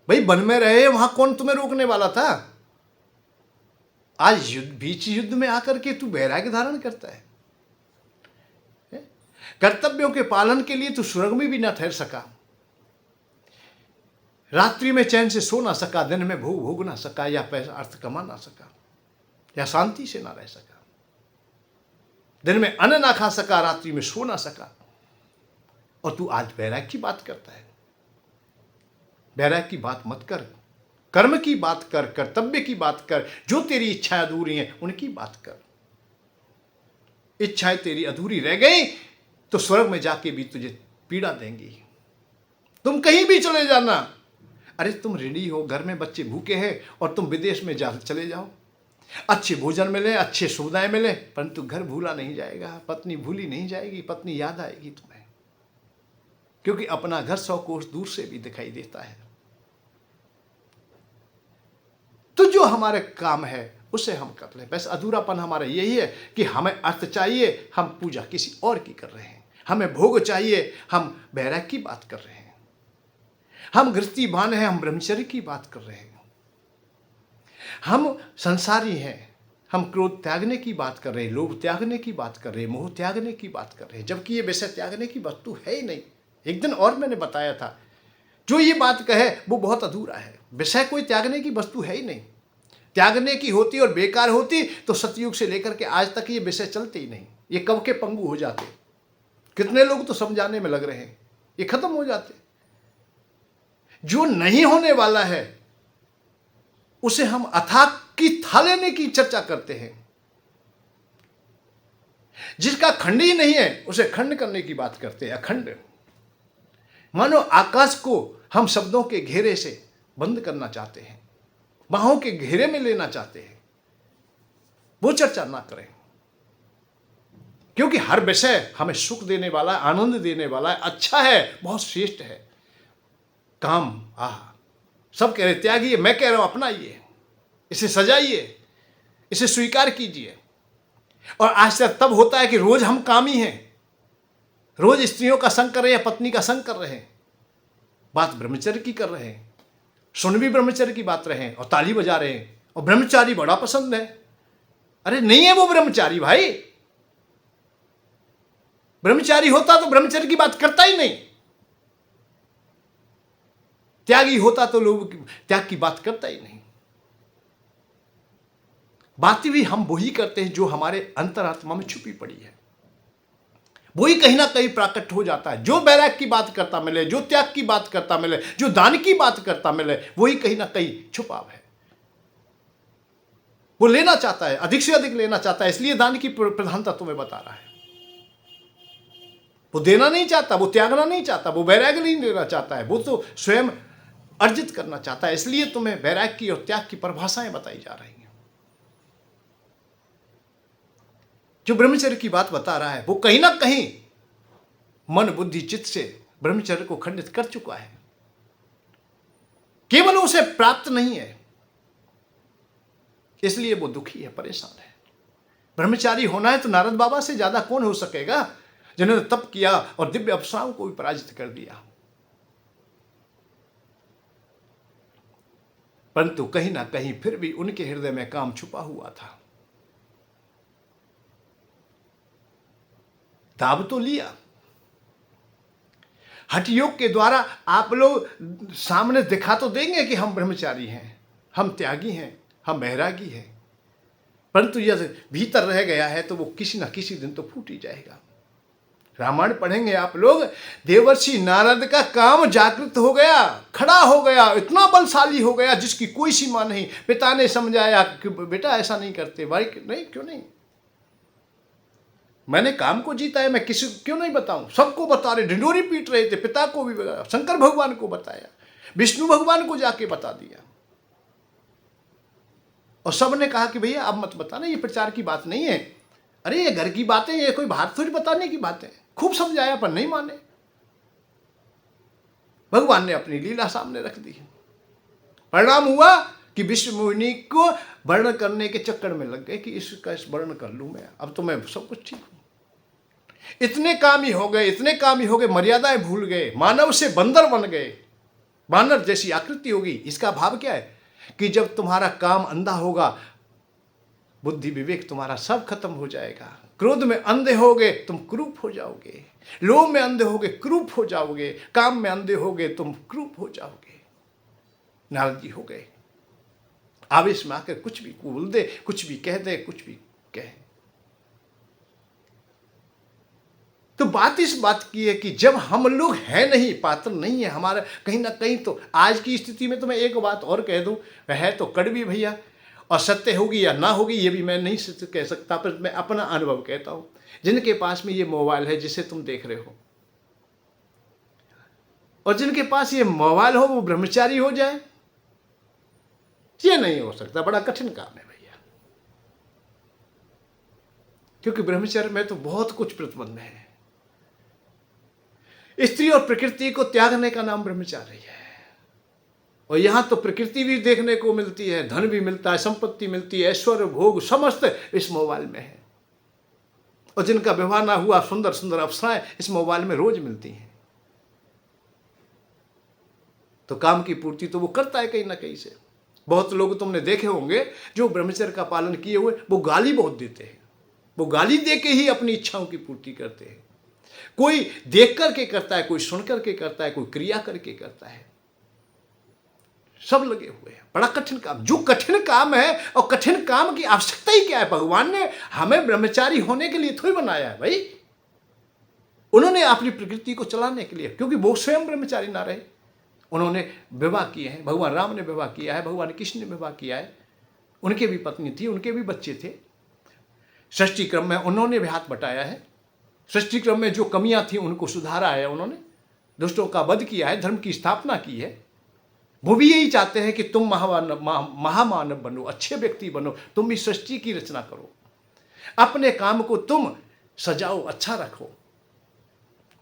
भाई वन में रहे, वहां कौन तुम्हें रोकने वाला था? आज बीच युद्ध में आकर के तू बैराग धारण करता है। कर्तव्यों के पालन के लिए तू स्वर्ग में भी ना ठहर सका, रात्रि में चैन से सो ना सका, दिन में भोग भोग ना सका, या पैसा अर्थ कमा ना सका, या शांति से ना रह सका, दिन में अन्न ना खा सका, रात्रि में सो ना सका, और तू आज बैराग की बात करता है। बैराग की बात मत कर, कर्म की बात कर, कर्तव्य की बात कर। जो तेरी इच्छाएं अधूरी हैं उनकी बात कर। इच्छाएं तेरी अधूरी रह गई तो स्वर्ग में जाके भी तुझे पीड़ा देंगी। तुम कहीं भी चले जाना, अरे तुम ऋणी हो, घर में बच्चे भूखे हैं और तुम विदेश में चले जाओ, अच्छे भोजन मिले, अच्छे सुविधाएं मिले, परंतु घर भूला नहीं जाएगा, पत्नी भूली नहीं जाएगी, पत्नी याद आएगी तुम्हें, क्योंकि अपना घर 100 कोस दूर से भी दिखाई देता है। तो जो हमारे काम है उसे हम कर लें। बस अधूरापन हमारा यही है कि हमें अर्थ चाहिए, हम पूजा किसी और की कर रहे हैं, हमें भोग चाहिए, हम बैराग की बात कर रहे हैं, हम गृहस्थीवान हैं, हम ब्रह्मचर्य की बात कर रहे हैं, हम संसारी हैं, हम क्रोध त्यागने की बात कर रहे हैं, लोभ त्यागने की बात कर रहे हैं, मोह त्यागने की बात कर रहे हैं, जबकि ये विषय त्यागने की वस्तु है ही नहीं। एक दिन और मैंने बताया था, जो ये बात कहे वो बहुत अधूरा है। विषय कोई त्यागने की वस्तु है ही नहीं। त्यागने की होती और बेकार होती तो सतयुग से लेकर के आज तक ये विषय चलते ही नहीं, ये कब के पंगु हो जाते। कितने लोग तो समझाने में लग रहे हैं, ये खत्म हो जाते। जो नहीं होने वाला है उसे हम अथाह की था लेने की चर्चा करते हैं, जिसका खंड ही नहीं है उसे खंड करने की बात करते हैं, अखंड। मानो आकाश को हम शब्दों के घेरे से बंद करना चाहते हैं, बाहों के घेरे में लेना चाहते हैं, वो चर्चा ना करें, क्योंकि हर विषय हमें सुख देने वाला है, आनंद देने वाला है, अच्छा है, बहुत श्रेष्ठ है। काम सब कह रहे त्यागिए, मैं कह रहा हूं अपनाइए, इसे सजाइए, इसे स्वीकार कीजिए। और आश्चर्य तब होता है कि रोज हम कामी हैं, रोज स्त्रियों का संग कर रहे हैं, पत्नी का संग कर रहे हैं, बात ब्रह्मचर्य की कर रहे हैं, सुन भी ब्रह्मचर्य की बात रहे हैं और ताली बजा रहे हैं, और ब्रह्मचारी बड़ा पसंद है। अरे नहीं है वो ब्रह्मचारी भाई, ब्रह्मचारी होता तो ब्रह्मचर्य की बात करता ही नहीं, त्यागी होता तो लोग त्याग की बात करता ही नहीं। बातें भी हम वही करते हैं जो हमारे अंतरात्मा में छुपी पड़ी है, वही कहीं ना कहीं प्रकट हो जाता है। जो बैराग की बात करता मिले, जो त्याग की बात करता मिले, जो दान की बात करता मिले, वही कहीं ना कहीं छुपा है। वो लेना चाहता है, अधिक से अधिक लेना चाहता है, इसलिए दान की प्रधानता तुम्हें बता रहा है। वो देना नहीं चाहता, वो त्यागना नहीं चाहता, वो बैराग नहीं लेना चाहता है, वो तो स्वयं अर्जित करना चाहता है, इसलिए तुम्हें बैराग की और त्याग की परिभाषाएं बताई जा रही हैं। जो ब्रह्मचर्य की बात बता रहा है वो कहीं ना कहीं मन बुद्धि चित्त से ब्रह्मचर्य को खंडित कर चुका है, केवल उसे प्राप्त नहीं है, इसलिए वो दुखी है, परेशान है। ब्रह्मचारी होना है तो नारद बाबा से ज्यादा कौन हो सकेगा, जिन्होंने तप किया और दिव्य अप्सराओं को भी पराजित कर दिया। परंतु कहीं ना कहीं फिर भी उनके हृदय में काम छुपा हुआ था। दाब तो लिया, हठ योग के द्वारा आप लोग सामने दिखा तो देंगे कि हम ब्रह्मचारी हैं, हम त्यागी हैं, हम बैरागी हैं, परंतु यदि भीतर रह गया है तो वो किसी ना किसी दिन तो फूट ही जाएगा। रामायण पढ़ेंगे आप लोग, देवर्षि नारद का काम जागृत हो गया, खड़ा हो गया, इतना बलशाली हो गया जिसकी कोई सीमा नहीं। पिता ने समझाया कि बेटा ऐसा नहीं करते, भाई नहीं क्यों नहीं, मैंने काम को जीता है, मैं किसी को क्यों नहीं बताऊं, सबको बता रहे, ढिंडोरी पीट रहे थे, पिता को भी बताया, शंकर भगवान को बताया, विष्णु भगवान को जाके बता दिया और सबने कहा कि भैया अब मत बताना, ये प्रचार की बात नहीं है, अरे ये घर की बातें, ये कोई बात थोड़ी बताने की बातें। खूब समझाया पर नहीं माने। भगवान ने अपनी लीला सामने रख दी। परिणाम हुआ कि विश्व मुनि को वर्णन करने के चक्कर में लग गए कि इसका इस वर्णन कर लूं मैं, अब तो मैं सब कुछ ठीक हूं। इतने कामी हो गए, इतने कामी हो गए, मर्यादाएं भूल गए, मानव से बंदर बन गए, बानर जैसी आकृति होगी। इसका भाव क्या है कि जब तुम्हारा काम अंधा होगा, बुद्धि विवेक तुम्हारा सब खत्म हो जाएगा। क्रोध में अंधे होगे तुम क्रूप हो जाओगे, लोभ में अंधे होगे क्रूप हो जाओगे, काम में अंधे होगे तुम क्रूप हो जाओगे। नारद जी हो गए, आवेश में आकर कुछ भी बोल दे, कुछ भी कह दे, कुछ भी कहे। तो बात इस बात की है कि जब हम लोग हैं नहीं, पात्र नहीं है हमारा कहीं ना कहीं, तो आज की स्थिति में तो मैं एक बात और कह दूं, वह है तो कड़वी भैया, और सत्य होगी या ना होगी ये भी मैं नहीं कह सकता, पर मैं अपना अनुभव कहता हूं। जिनके पास में ये मोबाइल है जिसे तुम देख रहे हो, और जिनके पास ये मोबाइल हो वो ब्रह्मचारी हो जाए, ये नहीं हो सकता। बड़ा कठिन काम है भैया, क्योंकि ब्रह्मचर्य में तो बहुत कुछ प्रतिबंध है। स्त्री और प्रकृति को त्यागने का नाम ब्रह्मचार्य है। और यहां तो प्रकृति भी देखने को मिलती है, धन भी मिलता है, संपत्ति मिलती है, ऐश्वर्य भोग समस्त इस मोबाइल में है। और जिनका विवाह ना हुआ, सुंदर सुंदर अप्सराएं इस मोबाइल में रोज मिलती हैं। तो काम की पूर्ति तो वो करता है कहीं ना कहीं से। बहुत लोग तुमने देखे होंगे जो ब्रह्मचर्य का पालन किए हुए, वो गाली बहुत देते हैं, वो गाली दे के ही अपनी इच्छाओं की पूर्ति करते हैं। कोई देख करके करता है, कोई सुन करके करता है, कोई क्रिया करके करता है, सब लगे हुए हैं। बड़ा कठिन काम, जो कठिन काम है, और कठिन काम की आवश्यकता ही क्या है? भगवान ने हमें ब्रह्मचारी होने के लिए थोड़ी बनाया है भाई, उन्होंने अपनी प्रकृति को चलाने के लिए, क्योंकि वो स्वयं ब्रह्मचारी ना रहे। उन्होंने विवाह किए हैं, भगवान राम ने विवाह किया है, भगवान कृष्ण ने विवाह किया है, उनके भी पत्नी थी, उनके भी बच्चे थे। सृष्टि क्रम में उन्होंने भी हाथ बटाया है, सृष्टि क्रम में जो कमियां थी उनको सुधारा है उन्होंने, दुष्टों का वध किया है, धर्म की स्थापना की है। वो भी यही चाहते हैं कि तुम महामानव बनो, अच्छे व्यक्ति बनो, तुम इस सृष्टि की रचना करो, अपने काम को तुम सजाओ, अच्छा रखो,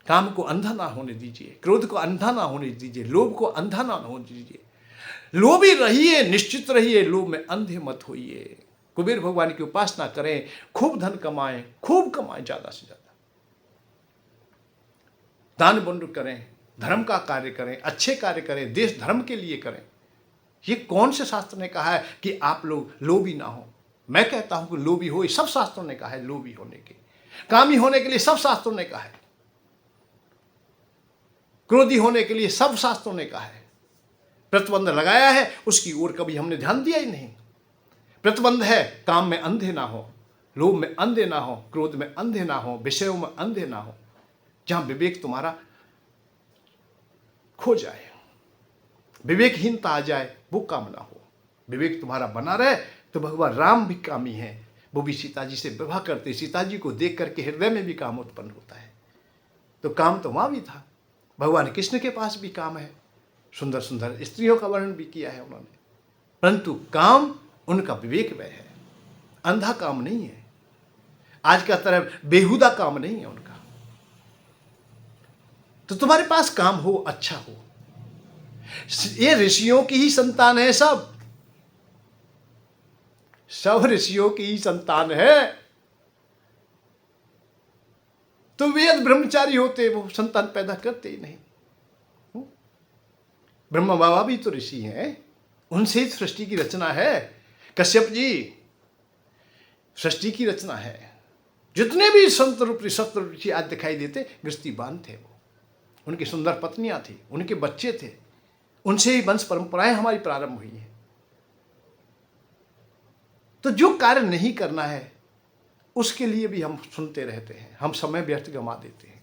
काम को अंधा ना होने दीजिए, क्रोध को अंधा ना होने दीजिए, लोभ को अंधा ना होने दीजिए। लोभी रहिए, निश्चित रहिए, लोभ में अंधे मत होइए। कुबेर भगवान की उपासना करें, खूब धन कमाएं, खूब कमाएं, ज्यादा से ज्यादा दान पुण्य करें, धर्म का कार्य करें, अच्छे कार्य करें, देश धर्म के लिए करें। ये कौन से शास्त्र ने कहा है कि आप लोग लोभी ना हो? मैं कहता हूं कि लोभी हो, सब शास्त्रों ने कहा है लोभी होने के, कामी होने के लिए सब शास्त्रों ने कहा है, क्रोधी होने के लिए सब शास्त्रों ने कहा है। प्रतिबंध लगाया है, उसकी ओर कभी हमने ध्यान दिया ही नहीं। प्रतिबंध है काम में अंधे ना हो, लोभ में अंधे ना हो, क्रोध में अंधे ना हो, विषयों में अंधे ना हो, जहां विवेक तुम्हारा खो जाए, विवेकहीनता आ जाए, वो काम ना हो। विवेक तुम्हारा बना रहे तो भगवान राम भी कामी हैं, वो भी सीता जी से विवाह करते, सीता जी को देख करके हृदय में भी काम उत्पन्न होता है। तो काम तो वहां भी था, भगवान कृष्ण के पास भी काम है, सुंदर सुंदर स्त्रियों का वर्णन भी किया है उन्होंने, परंतु काम उनका विवेक में है, अंधा काम नहीं है, आज का तरह बेहुदा काम नहीं है उनका। तो तुम्हारे पास काम हो, अच्छा हो, ये ऋषियों की ही संतान है, सब ऋषियों की ही संतान है। तो वेद ब्रह्मचारी होते, वो संतान पैदा करते ही नहीं। ब्रह्मा बाबा भी तो ऋषि हैं, उनसे ही सृष्टि की रचना है। कश्यप जी सृष्टि की रचना है। जितने भी संत रूप ऋषि आज दिखाई देते, गृहस्थीवान थे वो, उनकी सुंदर पत्नियां थी, उनके बच्चे थे, उनसे ही वंश परंपराएं हमारी प्रारंभ हुई हैं। तो जो कार्य नहीं करना है उसके लिए भी हम सुनते रहते हैं, हम समय व्यर्थ गंवा देते हैं।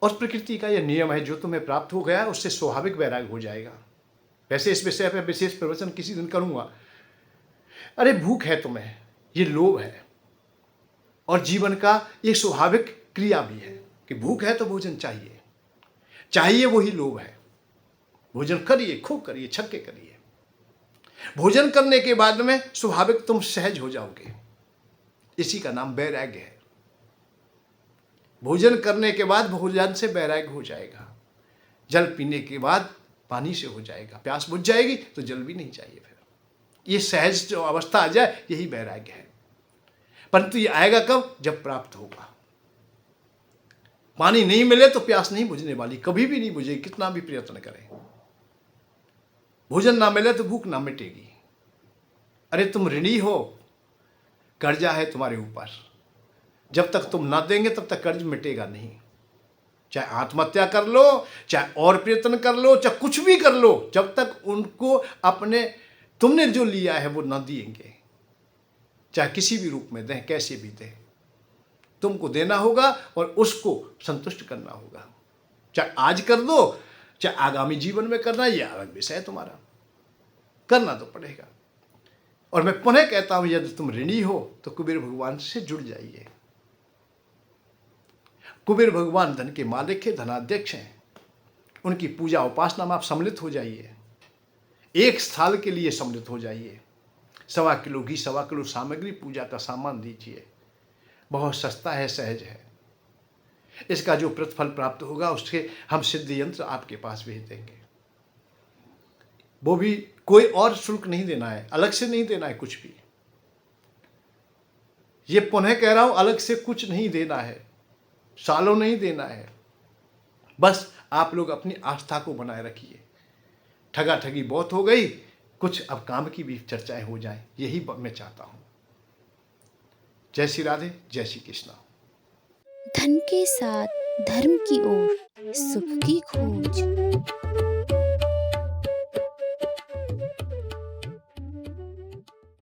और प्रकृति का यह नियम है, जो तुम्हें प्राप्त हो गया उससे स्वाभाविक वैराग्य हो जाएगा। वैसे इस विषय पर विशेष प्रवचन किसी दिन करूंगा। अरे भूख है तुम्हें, ये लोभ है, और जीवन का एक स्वाभाविक क्रिया भी है कि भूख है तो भोजन चाहिए। चाहिए वही लोभ है। भोजन करिए, खूब करिए, छक्के करिए। भोजन करने के बाद में स्वाभाविक तुम सहज हो जाओगे। इसी का नाम वैराग्य है। भोजन करने के बाद भोजन से वैराग्य हो जाएगा। जल पीने के बाद पानी से हो जाएगा। प्यास बुझ जाएगी तो जल भी नहीं चाहिए फिर। ये सहज जो अवस्था आ जाए, यही वैराग्य है। परंतु ये आएगा कब? जब प्राप्त होगा। पानी नहीं मिले तो प्यास नहीं बुझने वाली, कभी भी नहीं बुझेगी, कितना भी प्रयत्न करें। भोजन ना मिले तो भूख ना मिटेगी। अरे तुम ऋणी हो, कर्जा है तुम्हारे ऊपर। जब तक तुम ना देंगे तब तक कर्ज मिटेगा नहीं। चाहे आत्महत्या कर लो, चाहे और प्रयत्न कर लो, चाहे कुछ भी कर लो, जब तक उनको अपने तुमने जो लिया है वो ना दिएंगे, चाहे किसी भी रूप में दें, कैसे भी दें, तुमको देना होगा और उसको संतुष्ट करना होगा। चाहे आज कर दो, चाहे आगामी जीवन में करना, यह अलग विषय है तुम्हारा, करना तो पड़ेगा। और मैं पुनः कहता हूं, यदि तुम ऋणी हो तो कुबेर भगवान से जुड़ जाइए। कुबेर भगवान धन के मालिक है, धनाध्यक्ष हैं। उनकी पूजा उपासना में आप सम्मिलित हो जाइए। एक साल के लिए सम्मिलित हो जाइए। 1.25 किलो घी, 1.25 किलो सामग्री, पूजा का सामान दीजिए। बहुत सस्ता है, सहज है। इसका जो प्रतिफल प्राप्त होगा उसके हम सिद्ध यंत्र आपके पास भेज देंगे। वो भी कोई और शुल्क नहीं देना है, अलग से नहीं देना है कुछ भी। ये पुनः कह रहा हूं, अलग से कुछ नहीं देना है, सालों नहीं देना है। बस आप लोग अपनी आस्था को बनाए रखिए। ठगा ठगी बहुत हो गई, कुछ अब काम की भी चर्चाएं हो जाएं, यही मैं चाहता हूं। जय श्री राधे, जय श्री कृष्णा। धन के साथ धर्म की ओर, सुख की खोज।